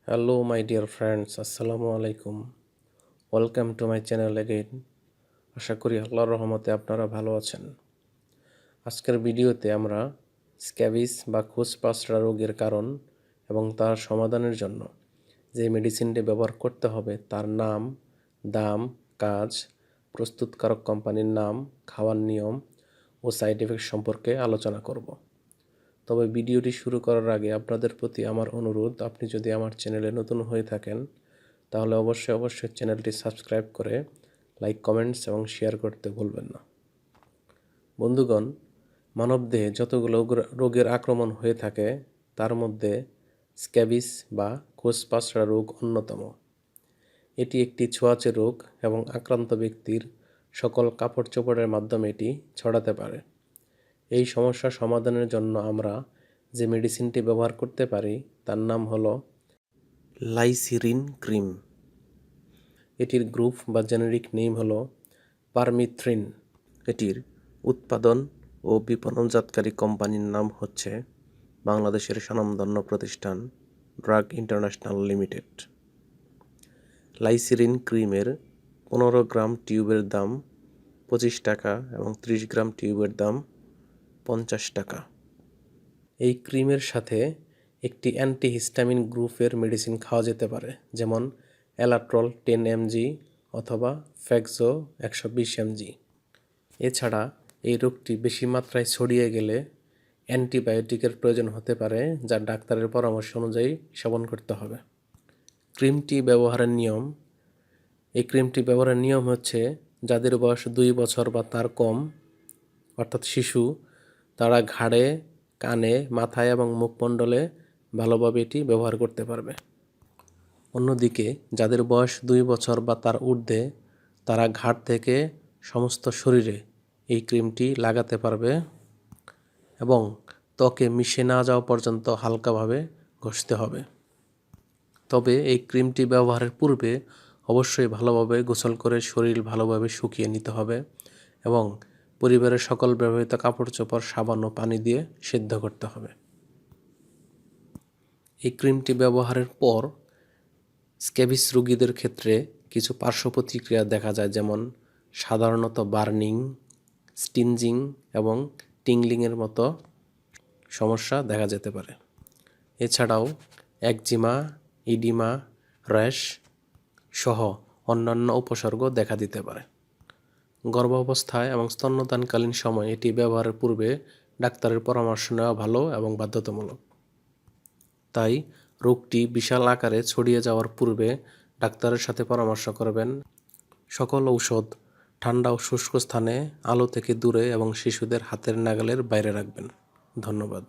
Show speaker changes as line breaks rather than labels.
Hello my dear friends, Assalamu alaikum. Welcome to my channel again. আশা করি আল্লাহর রহমতে আপনারা ভালো আছেন। আজকের ভিডিওতে আমরা স্ক্যাবিস বা খোসপাসরা রোগের কারণ এবং তার সমাধানের জন্য যে মেডিসিনটি ব্যবহার করতে হবে তার নাম, দাম, কাজ, প্রস্তুতকারক কোম্পানির নাম, খাওয়ার নিয়ম ও সাইড এফেক্ট সম্পর্কে আলোচনা করব। তবে ভিডিওটি শুরু করার আগে আপনাদের প্রতি আমার অনুরোধ, আপনি যদি আমার চ্যানেলে নতুন হয়ে থাকেন তাহলে অবশ্যই চ্যানেলটি সাবস্ক্রাইব করে লাইক, কমেন্টস এবং শেয়ার করতে ভুলবেন না। বন্ধুগণ, মানবদেহে যতগুলো রোগের আক্রমণ হয়ে থাকে তার মধ্যে স্ক্যাবিস বা খোসপাসরা রোগ অন্যতম। এটি একটি ছোঁয়াচে রোগ এবং আক্রান্ত ব্যক্তির সকল কাপড় চোপড়ের মাধ্যমে এটি ছড়াতে পারে। এই সমস্যা সমাধানের জন্য আমরা যে মেডিসিনটি ব্যবহার করতে পারি তার নাম হলো লাইসিরিন ক্রিম। এটির গ্রুপ বা জেনেরিক নেম হলো পারমিথ্রিন। এটির উৎপাদন ও বিপণনজাতকারী কোম্পানির নাম হচ্ছে বাংলাদেশের স্বনামধন্য প্রতিষ্ঠান ড্রাগ ইন্টারন্যাশনাল লিমিটেড। লাইসিরিন ক্রিমের 15 গ্রাম টিউবের দাম 25 টাকা এবং 30 গ্রাম টিউবের দাম 50 টাকা। এই ক্রিমের সাথে একটি অ্যান্টিহিস্টামিন গ্রুপের মেডিসিন খাওয়া যেতে পারে, যেমন অ্যালাট্রল 10 mg অথবা ফ্যাক্সো 120 mg। এছাড়া এই রোগটি বেশি মাত্রায় ছড়িয়ে গেলে অ্যান্টিবায়োটিকের প্রয়োজন হতে পারে, যা ডাক্তারের পরামর্শ অনুযায়ী সেবন করতে হবে। ক্রিমটি ব্যবহারের নিয়ম। এই ক্রিমটি ব্যবহারের নিয়ম হচ্ছে, যাদের বয়স 2 বছর বা তার কম অর্থাৎ শিশু, তারা ঘাড়ে, কানে, মাথায় এবং মুখমণ্ডলে ভালোভাবে এটি ব্যবহার করতে পারবে। অন্যদিকে যাদের বয়স 2 বছর বা তার ঊর্ধ্বে, তারা ঘাড় থেকে সমস্ত শরীরে এই ক্রিমটি লাগাতে পারবে এবং ত্বকে মিশে না যাওয়া পর্যন্ত হালকাভাবে ঘষতে হবে। তবে এই ক্রিমটি ব্যবহারের পূর্বে অবশ্যই ভালোভাবে গোসল করে শরীর ভালোভাবে শুকিয়ে নিতে হবে এবং পরিবারের সকল ব্যবহৃত কাপড় চোপড় সাবান ও পানি দিয়ে সিদ্ধ করতে হবে। এই ক্রিমটি ব্যবহারের পর স্ক্যাবিস রোগীদের ক্ষেত্রে কিছু পার্শ্ব প্রতিক্রিয়া দেখা যায়, যেমন সাধারণত বার্নিং, স্টিনজিং এবং টিংলিংয়ের মতো সমস্যা দেখা যেতে পারে। এছাড়াও একজিমা, ইডিমা, র্যাশ সহ অন্যান্য উপসর্গ দেখা দিতে পারে। গর্ভাবস্থায় এবং স্তন্যদানকালীন সময় এটি ব্যবহারের পূর্বে ডাক্তারের পরামর্শ নেওয়া ভালো এবং বাধ্যতামূলক। তাই রোগটি বিশাল আকারে ছড়িয়ে যাওয়ার পূর্বে ডাক্তারের সাথে পরামর্শ করবেন। সকল ঔষধ ঠান্ডা ও শুষ্ক স্থানে, আলো থেকে দূরে এবং শিশুদের হাতের নাগালের বাইরে রাখবেন। ধন্যবাদ।